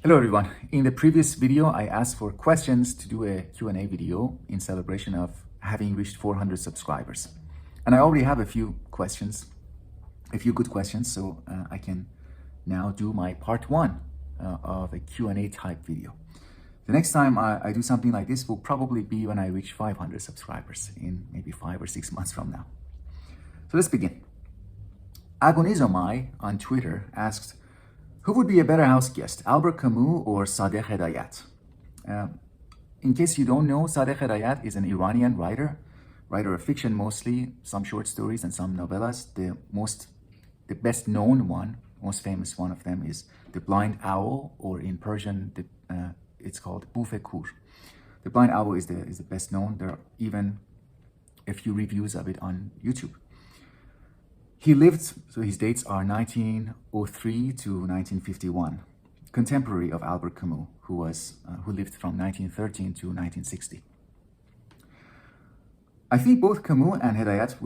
Hello everyone. In the previous video, I asked for questions to do a Q&A video in celebration of having reached 400 subscribers. And I already have a few questions, a few good questions, so I can now do my part one of a Q&A type video. The next time I do something like this will probably be when I reach 500 subscribers in maybe 5 or 6 months from now. So let's begin. Agonizomai on Twitter asked, who would be a better house guest, Albert Camus or Sadegh Hedayat? In case you don't know, Sadegh Hedayat is an Iranian writer of fiction mostly, some short stories and some novellas. The best known one, most famous one of them is The Blind Owl, or in Persian, it's called Buf-e Kur. The Blind Owl is the best known. There are even a few reviews of it on YouTube. He lived, so his dates are 1903 to 1951, contemporary of Albert Camus, who lived from 1913 to 1960. I think both Camus and Hedayat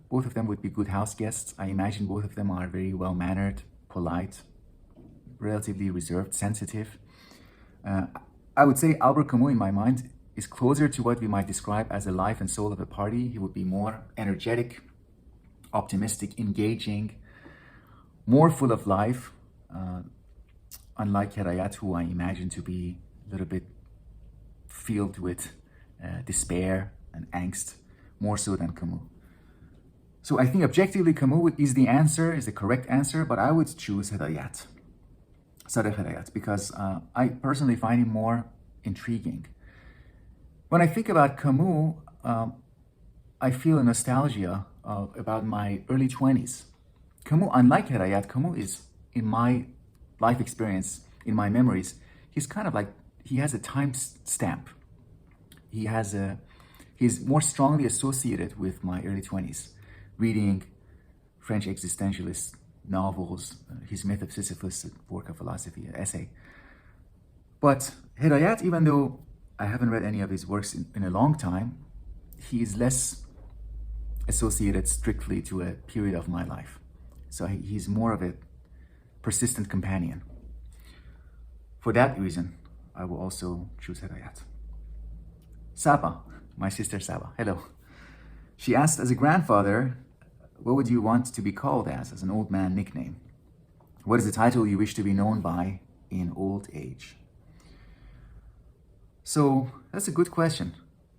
both of them would be good house guests. I imagine both of them are very well-mannered, polite, relatively reserved, sensitive. I would say Albert Camus, in my mind, is closer to what we might describe as the life and soul of a party. He would be more energetic, optimistic, engaging, more full of life, unlike Hedayat, who I imagine to be a little bit filled with despair and angst, more so than Camus. So I think objectively Camus is the correct answer, but I would choose Hedayat, Sadegh Hedayat, because I personally find him more intriguing. When I think about Camus, I feel a nostalgia about my early 20s. Camus, unlike Hedayat, Camus is, in my life experience, in my memories, he's kind of like, he has a time stamp. He's more strongly associated with my early 20s, reading French existentialist novels, his Myth of Sisyphus, work of philosophy, essay. But Hedayat, even though I haven't read any of his works in a long time, he is less associated strictly to a period of my life. So he's more of a persistent companion. For that reason, I will also choose Hedayat. Saba, my sister Saba, hello. She asked, as a grandfather, what would you want to be called as an old man nickname? What is the title you wish to be known by in old age? So that's a good question.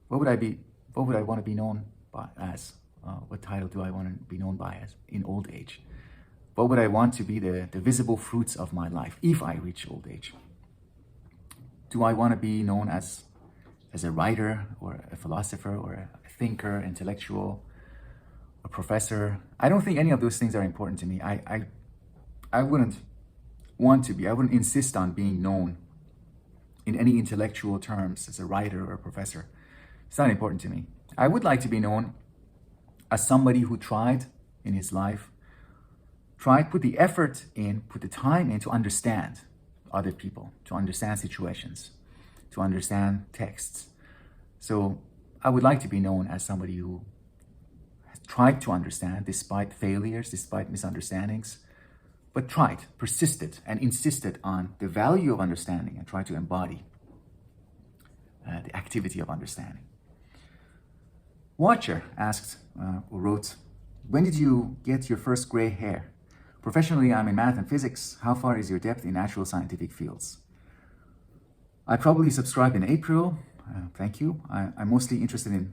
What would I want to be known by as? What title do I want to be known by as in old age? What would I want to be the visible fruits of my life if I reach old age? Do I want to be known as a writer or a philosopher or a thinker, intellectual, a professor? I don't think any of those things are important to me. I wouldn't want to be. I wouldn't insist on being known in any intellectual terms as a writer or a professor. It's not important to me. I would like to be known as somebody who tried in his life, put the effort in, put the time in to understand other people, to understand situations, to understand texts. So I would like to be known as somebody who has tried to understand despite failures, despite misunderstandings, but tried, persisted, and insisted on the value of understanding and tried to embody the activity of understanding. Watcher asked or wrote, when did you get your first gray hair? Professionally, I'm in math and physics. How far is your depth in natural scientific fields? I probably subscribed in April. Thank you. I'm mostly interested in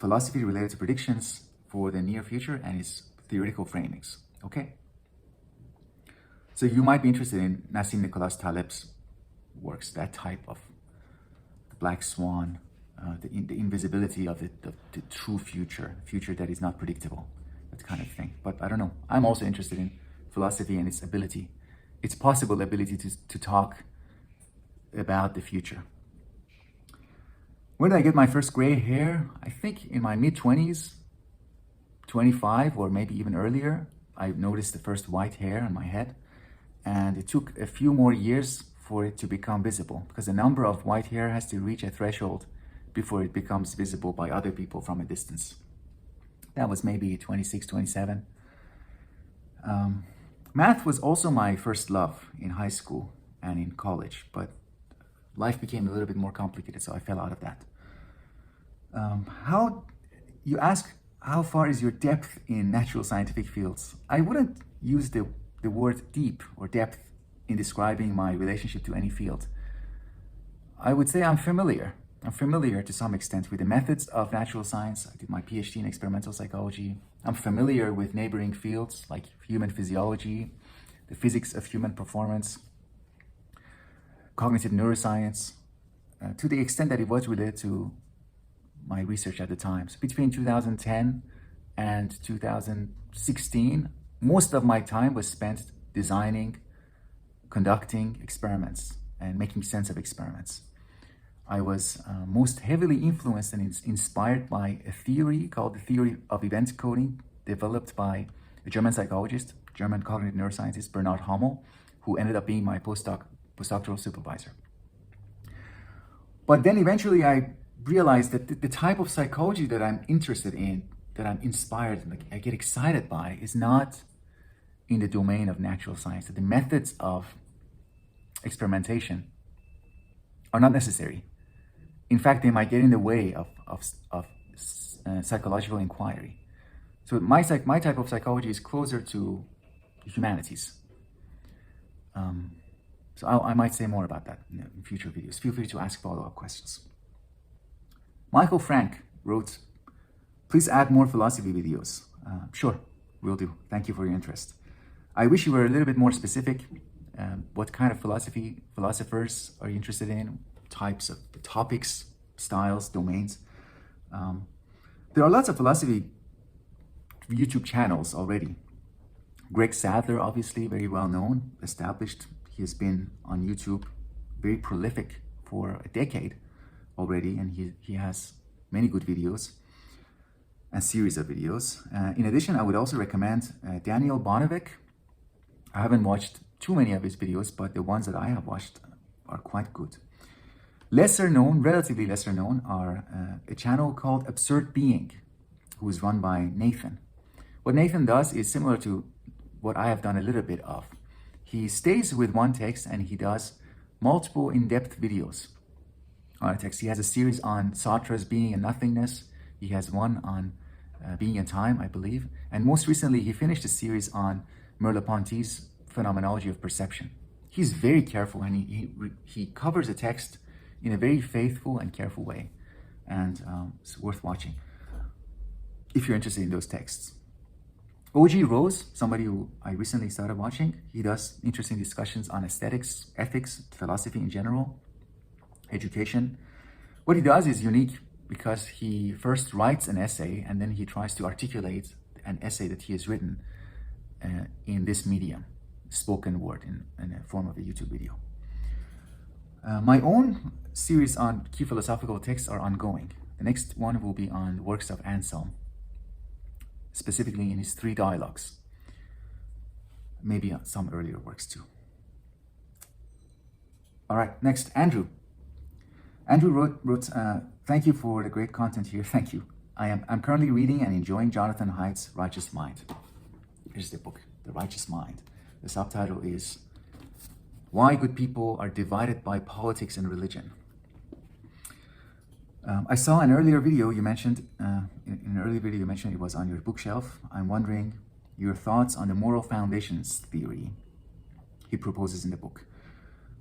philosophy related to predictions for the near future and its theoretical framings. Okay. So you might be interested in Nassim Nicholas Taleb's works, that type of the black swan, the invisibility of the true future that is not predictable, that kind of thing. But I don't know. I'm also interested in philosophy and its possible ability to talk about the future. When did I get my first gray hair? I think in my mid-20s, 25 or maybe even earlier, I noticed the first white hair on my head. And it took a few more years for it to become visible, because the number of white hair has to reach a threshold before it becomes visible by other people from a distance. That was maybe 26, 27. Math was also my first love in high school. and in college, but life became a little bit more complicated, so I fell out of that. You ask, how far is your depth in natural scientific fields? I wouldn't use the word deep or depth in describing my relationship to any field. I would say I'm familiar. I'm familiar to some extent with the methods of natural science. I did my PhD in experimental psychology. I'm familiar with neighboring fields like human physiology, the physics of human performance, cognitive neuroscience, to the extent that it was related to my research at the time. So between 2010 and 2016, most of my time was spent designing, conducting experiments, and making sense of experiments. I was most heavily influenced and inspired by a theory called the theory of event coding, developed by a German psychologist, German cognitive neuroscientist, Bernard Hammel, who ended up being my postdoctoral supervisor. But then eventually I realized that the type of psychology that I'm interested in, that I'm inspired and I get excited by, is not in the domain of natural science, that the methods of experimentation are not necessary. In fact, they might get in the way of psychological inquiry. So my type of psychology is closer to humanities. So I might say more about that in future videos. Feel free to ask follow-up questions. Michael Frank wrote, please add more philosophy videos. Sure, will do. Thank you for your interest. I wish you were a little bit more specific. What kind of philosophers are you interested in? Types of topics, styles, domains. There are lots of philosophy YouTube channels already. Greg Sadler, obviously, very well known, established. He has been on YouTube, very prolific for a decade already, and he has many good videos, a series of videos. In addition, I would also recommend Daniel Bonavec. I haven't watched too many of his videos, but the ones that I have watched are quite good. Lesser known, relatively lesser known, are a channel called Absurd Being, who is run by Nathan. What Nathan does is similar to what I have done a little bit of. He stays with one text and he does multiple in-depth videos on a text. He has a series on Sartre's Being and Nothingness. He has one on Being and Time, I believe. And most recently, he finished a series on Merleau-Ponty's Phenomenology of Perception. He's very careful, and he covers a text in a very faithful and careful way. And it's worth watching if you're interested in those texts. O.G. Rose, somebody who I recently started watching, he does interesting discussions on aesthetics, ethics, philosophy in general, education. What he does is unique because he first writes an essay and then he tries to articulate an essay that he has written in this medium, spoken word, in the form of a YouTube video. My own series on key philosophical texts are ongoing. The next one will be on the works of Anselm, specifically in his 3 dialogues, maybe some earlier works too. All right, next, Andrew. Andrew wrote thank you for the great content here. Thank you. I'm currently reading and enjoying Jonathan Haidt's Righteous Mind. Here's the book, The Righteous Mind. The subtitle is Why Good People Are Divided by Politics and Religion. I saw an earlier video you mentioned, it was on your bookshelf. I'm wondering your thoughts on the moral foundations theory he proposes in the book.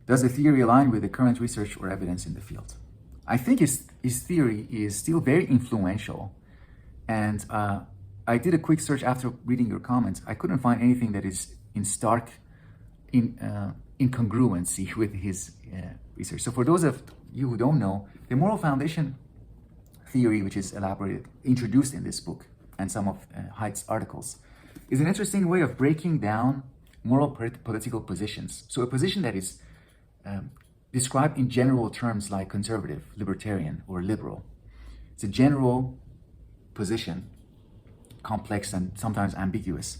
Does the theory align with the current research or evidence in the field? I think his theory is still very influential, and I did a quick search after reading your comments. I couldn't find anything that is in stark incongruency with his research. So for those of you who don't know, the moral foundation theory, which is introduced in this book and some of Haidt's articles, is an interesting way of breaking down moral political positions. So a position that is described in general terms like conservative, libertarian, or liberal. It's a general position, complex and sometimes ambiguous.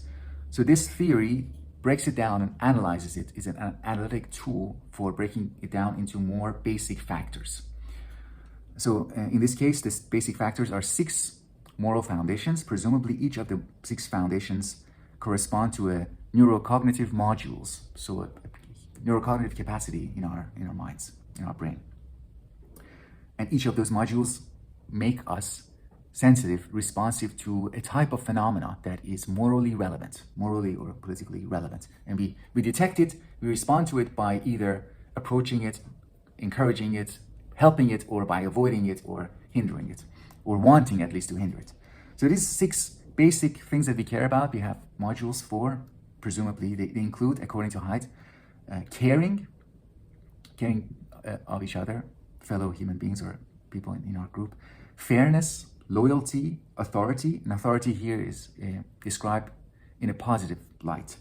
So this theory breaks it down and analyzes it, is an analytic tool for breaking it down into more basic factors. So in this case, the basic factors are 6 moral foundations. Presumably each of the 6 foundations correspond to a neurocognitive modules. So neurocognitive capacity in our minds, in our brain. And each of those modules make us sensitive, responsive to a type of phenomena that is morally relevant, morally or politically relevant. And we detect it, we respond to it by either approaching it, encouraging it, helping it, or by avoiding it or hindering it, or wanting at least to hinder it. So these 6 basic things that we care about, we have modules for, presumably. They include, according to Haidt, caring of each other, fellow human beings or people in our group, fairness, loyalty, authority. And authority here is described in a positive light.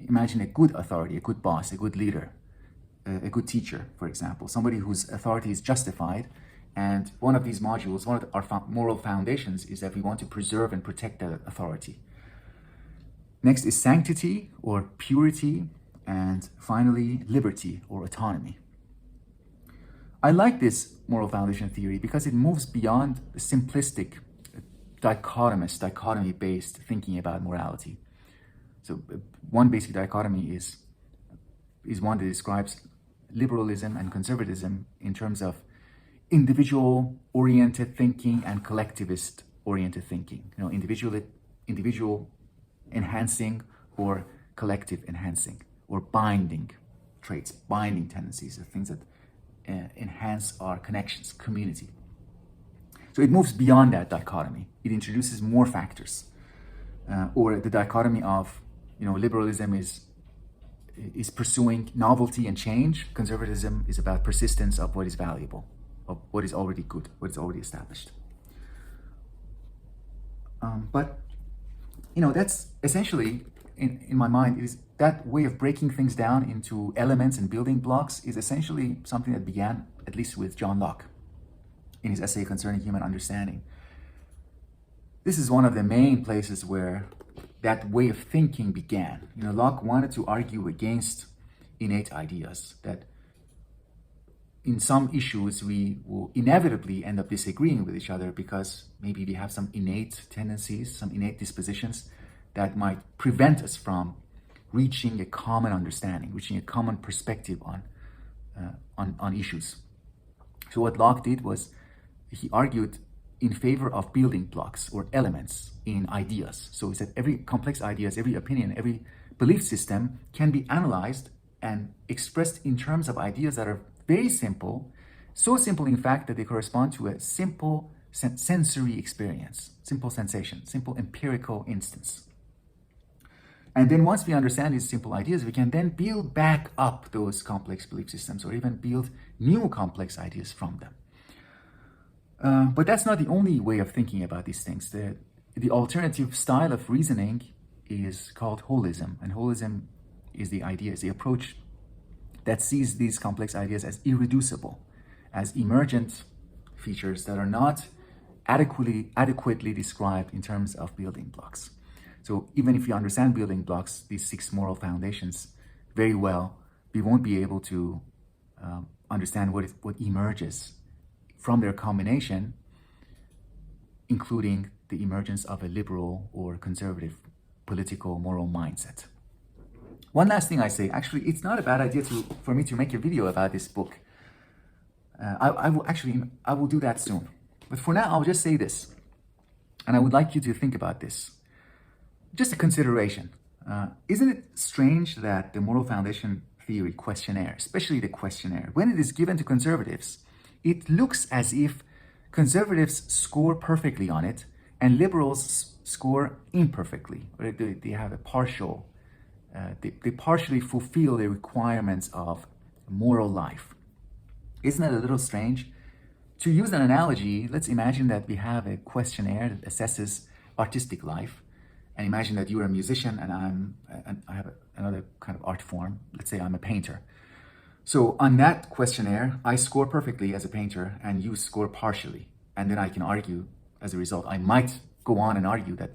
Imagine a good authority, a good boss, a good leader, a good teacher, for example, somebody whose authority is justified. And one of these modules, one of our moral foundations, is that we want to preserve and protect that authority. Next is sanctity or purity, and finally, liberty or autonomy. I like this moral foundation theory because it moves beyond the simplistic, dichotomy-based thinking about morality. So one basic dichotomy is one that describes liberalism and conservatism in terms of individual-oriented thinking and collectivist-oriented thinking. Individual enhancing or collective enhancing, or binding traits, binding tendencies, the things that enhance our connections, community. So it moves beyond that dichotomy. It introduces more factors, or the dichotomy of, liberalism is pursuing novelty and change. Conservatism is about persistence of what is valuable, of what is already good, what is already established. But that's essentially, in my mind, is that way of breaking things down into elements and building blocks is essentially something that began, at least with John Locke, in his essay concerning human understanding. This is one of the main places where that way of thinking began. Locke wanted to argue against innate ideas, that in some issues we will inevitably end up disagreeing with each other because maybe we have some innate tendencies, some innate dispositions that might prevent us from reaching a common understanding, reaching a common perspective on issues. So what Locke did was he argued in favor of building blocks or elements in ideas. So he said every complex ideas, every opinion, every belief system can be analyzed and expressed in terms of ideas that are very simple, so simple in fact that they correspond to a simple sensory experience, simple sensation, simple empirical instance. And then once we understand these simple ideas, we can then build back up those complex belief systems, or even build new complex ideas from them. But that's not the only way of thinking about these things. The alternative style of reasoning is called holism. And holism is the idea, is the approach that sees these complex ideas as irreducible, as emergent features that are not adequately described in terms of building blocks. So even if you understand building blocks, these 6 moral foundations, very well, we won't be able to understand what emerges from their combination, including the emergence of a liberal or conservative political moral mindset. One last thing I say, actually, it's not a bad idea for me to make a video about this book. I will do that soon. But for now, I'll just say this, and I would like you to think about this. Just a consideration. Isn't it strange that the moral foundation theory questionnaire, especially the questionnaire, when it is given to conservatives, it looks as if conservatives score perfectly on it and liberals score imperfectly. Or they have a partial, they partially fulfill the requirements of moral life. Isn't that a little strange? To use an analogy, let's imagine that we have a questionnaire that assesses artistic life. And imagine that you're a musician and I have another kind of art form. Let's say I'm a painter. So on that questionnaire, I score perfectly as a painter and you score partially. And then I can argue as a result. I might go on and argue that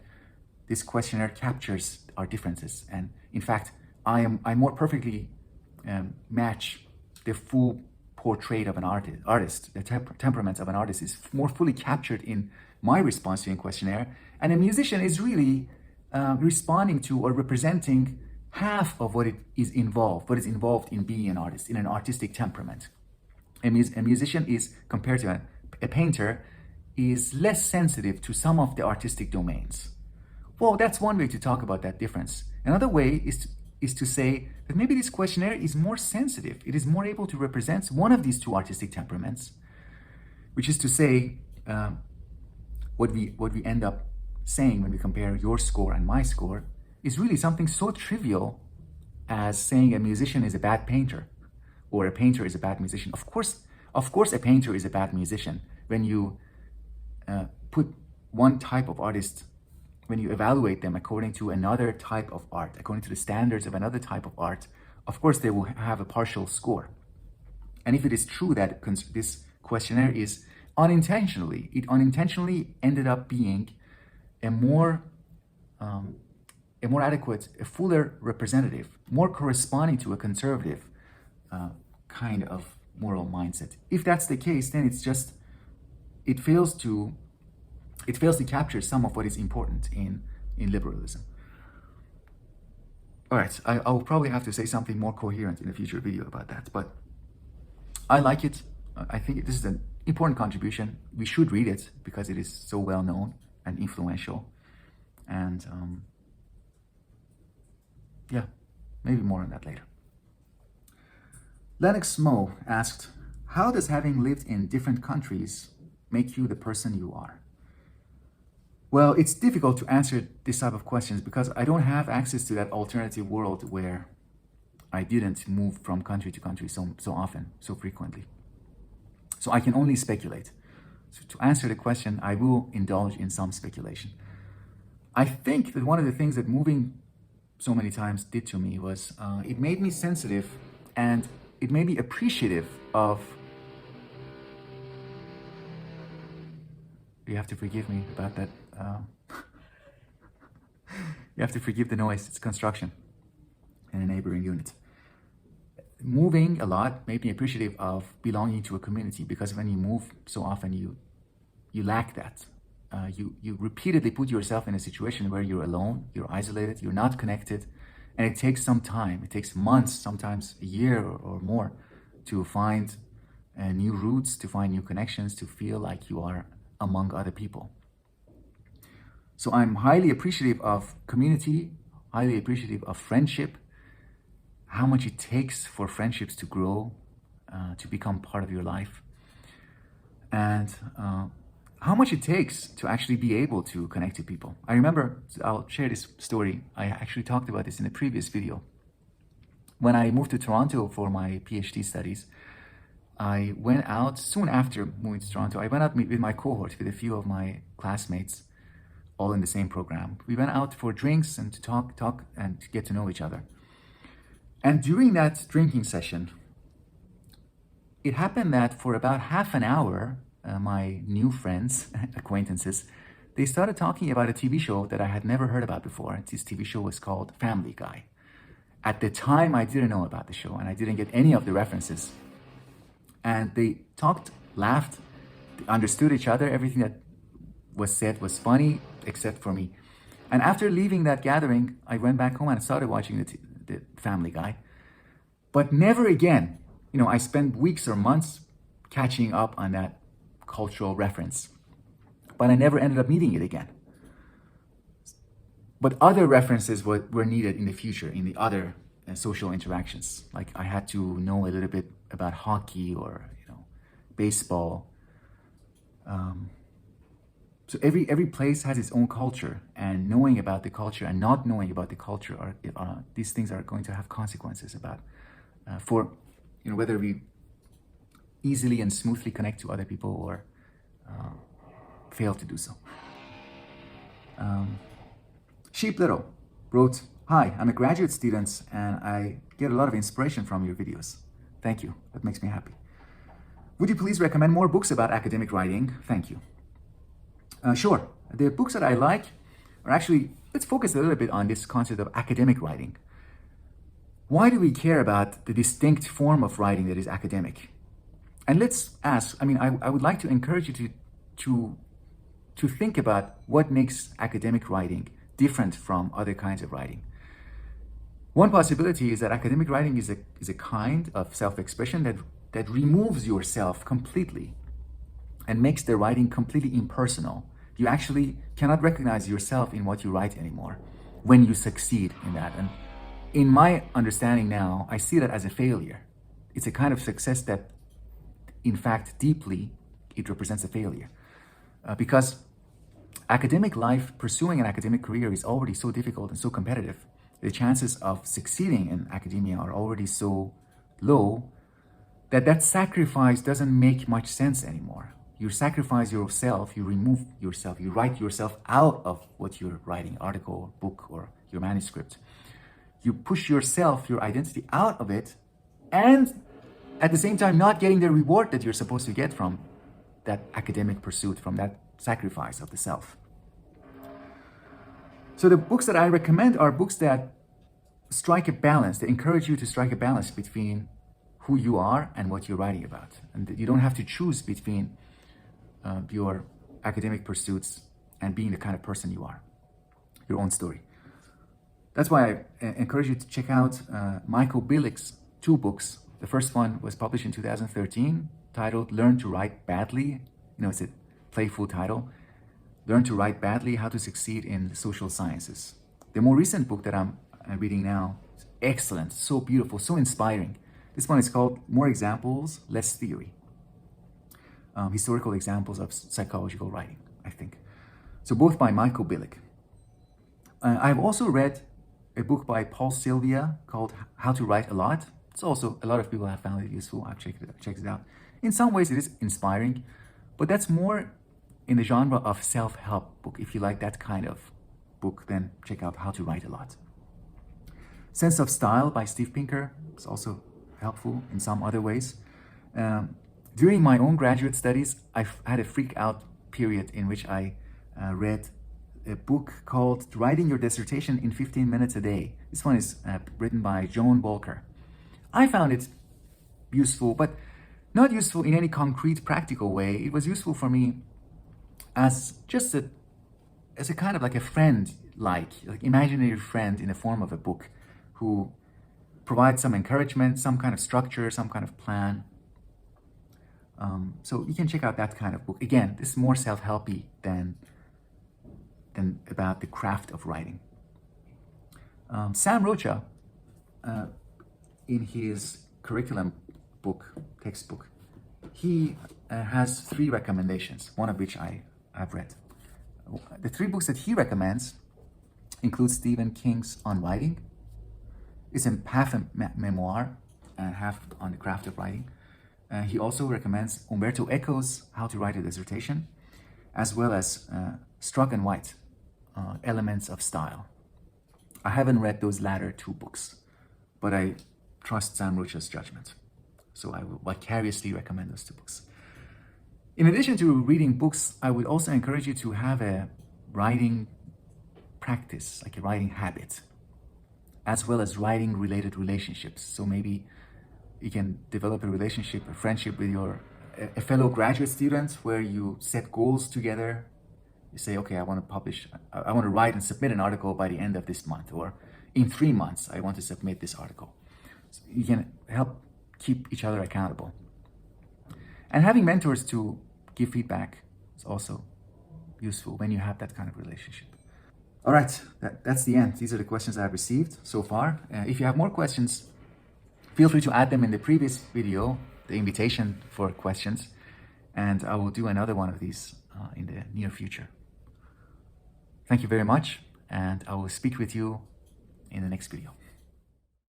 this questionnaire captures our differences. And in fact, I more perfectly match the full portrait of an artist. The temperament of an artist is more fully captured in my response to a questionnaire. And a musician is really responding to or representing half of what is involved in being an artist, in an artistic temperament. A musician is, compared to a painter, is less sensitive to some of the artistic domains. Well, that's one way to talk about that difference. Another way is to say that maybe this questionnaire is more sensitive. It is more able to represent one of these two artistic temperaments, which is to say, what we end up saying when we compare your score and my score is really something so trivial as saying a musician is a bad painter or a painter is a bad musician. Of course, a painter is a bad musician. When you put one type of artist, when you evaluate them according to another type of art, according to the standards of another type of art, of course they will have a partial score. And if it is true that this questionnaire is unintentionally ended up being a more adequate, a fuller representative, more corresponding to a conservative kind of moral mindset. If that's the case, then it fails to capture some of what is important in liberalism. All right, I'll probably have to say something more coherent in a future video about that, but I like it. I think this is an important contribution. We should read it because it is so well known and influential. And yeah, maybe more on that later. Lenox Mou asked, how does having lived in different countries make you the person you are? Well, it's difficult to answer this type of questions because I don't have access to that alternative world where I didn't move from country to country so often, so frequently. So I can only speculate. So to answer the question, I will indulge in some speculation. I think that one of the things that moving so many times did to me was it made me sensitive and it made me appreciative of... You have to forgive me about that. You have to forgive the noise. It's construction in a neighboring unit. Moving a lot made me appreciative of belonging to a community, because when you move so often, you lack that. You repeatedly put yourself in a situation where you're alone, you're isolated, you're not connected, and it takes some time. It takes months, sometimes a year or more, to find new roots, to find new connections, to feel like you are among other people. So I'm highly appreciative of community, highly appreciative of friendship, how much it takes for friendships to grow, to become part of your life, and how much it takes to actually be able to connect to people. I remember, I'll share this story. I actually talked about this in a previous video. When I moved to Toronto for my PhD studies, I went out, soon after moving to Toronto, I went out with my cohort, with a few of my classmates, all in the same program. We went out for drinks and to talk and to get to know each other. And during that drinking session, it happened that for about half an hour, my new friends, acquaintances, they started talking about a TV show that I had never heard about before. This TV show was called Family Guy. At the time, I didn't know about the show and I didn't get any of the references. And they talked, laughed, they understood each other. Everything that was said was funny, except for me. And after leaving that gathering, I went back home and started watching the Family Guy. But never again, I spent weeks or months catching up on that cultural reference. But I never ended up meeting it again. But other references were needed in the future, in the other social interactions. Like I had to know a little bit about hockey or baseball. So every place has its own culture, and knowing about the culture and not knowing about the culture these things are going to have consequences about for whether we easily and smoothly connect to other people or fail to do so. Sheep Little wrote, "Hi, I'm a graduate student and I get a lot of inspiration from your videos. Thank you, that makes me happy. Would you please recommend more books about academic writing? Thank you." Sure. The books that I like are actually, let's focus a little bit on this concept of academic writing. Why do we care about the distinct form of writing that is academic? And let's ask, I would like to encourage you to think about what makes academic writing different from other kinds of writing. One possibility is that academic writing is a kind of self-expression that removes yourself completely and makes the writing completely impersonal. You actually cannot recognize yourself in what you write anymore when you succeed in that. And in my understanding now, I see that as a failure. It's a kind of success that, in fact, deeply, it represents a failure. Because academic life, pursuing an academic career is already so difficult and so competitive. The chances of succeeding in academia are already so low that sacrifice doesn't make much sense anymore. You sacrifice yourself, you remove yourself, you write yourself out of what you're writing, article, book, or your manuscript. You push yourself, your identity out of it, and at the same time not getting the reward that you're supposed to get from that academic pursuit, from that sacrifice of the self. So the books that I recommend are books that strike a balance, they encourage you to strike a balance between who you are and what you're writing about. And you don't have to choose between your academic pursuits and being the kind of person you are, your own story. That's why I encourage you to check out Michael Billig's 2 books. The first one was published in 2013, titled Learn to Write Badly. It's a playful title. Learn to Write Badly, How to Succeed in the Social Sciences. The more recent book that I'm reading now is excellent, so beautiful, so inspiring. This one is called More Examples, Less Theory. Historical examples of psychological writing, I think. So both by Michael Billig. I've also read a book by Paul Sylvia called How to Write a Lot. It's also, a lot of people have found it useful. I've checked it out. In some ways it is inspiring, but that's more in the genre of self-help book. If you like that kind of book, then check out How to Write a Lot. Sense of Style by Steve Pinker is also helpful in some other ways. During my own graduate studies, I've had a freak out period in which I read a book called Writing Your Dissertation in 15 Minutes a Day. This one is written by Joan Bolker. I found it useful, but not useful in any concrete, practical way. It was useful for me as just as a kind of like a friend, like imaginary friend in the form of a book who provides some encouragement, some kind of structure, some kind of plan. So you can check out that kind of book. Again, this is more self-helpy than about the craft of writing. Sam Rocha, in his curriculum book, textbook, he has 3 recommendations, one of which I have read. The 3 books that he recommends include Stephen King's On Writing. It's half a memoir and half on the craft of writing. He also recommends Umberto Eco's How to Write a Dissertation, as well as Struck and White, Elements of Style. I haven't read those latter 2 books, but I trust Sam Rocha's judgment. So I will vicariously recommend those 2 books. In addition to reading books, I would also encourage you to have a writing practice, like a writing habit, as well as writing related relationships. So maybe you can develop a relationship, a friendship with a fellow graduate student where you set goals together. You say, okay, I want to write and submit an article by the end of this month, or in 3 months, I want to submit this article. So you can help keep each other accountable. And having mentors to give feedback is also useful when you have that kind of relationship. All right, that's the end. These are the questions I've received so far. If you have more questions, feel free to add them in the previous video, the invitation for questions, and I will do another one of these in the near future. Thank you very much, and I will speak with you in the next video.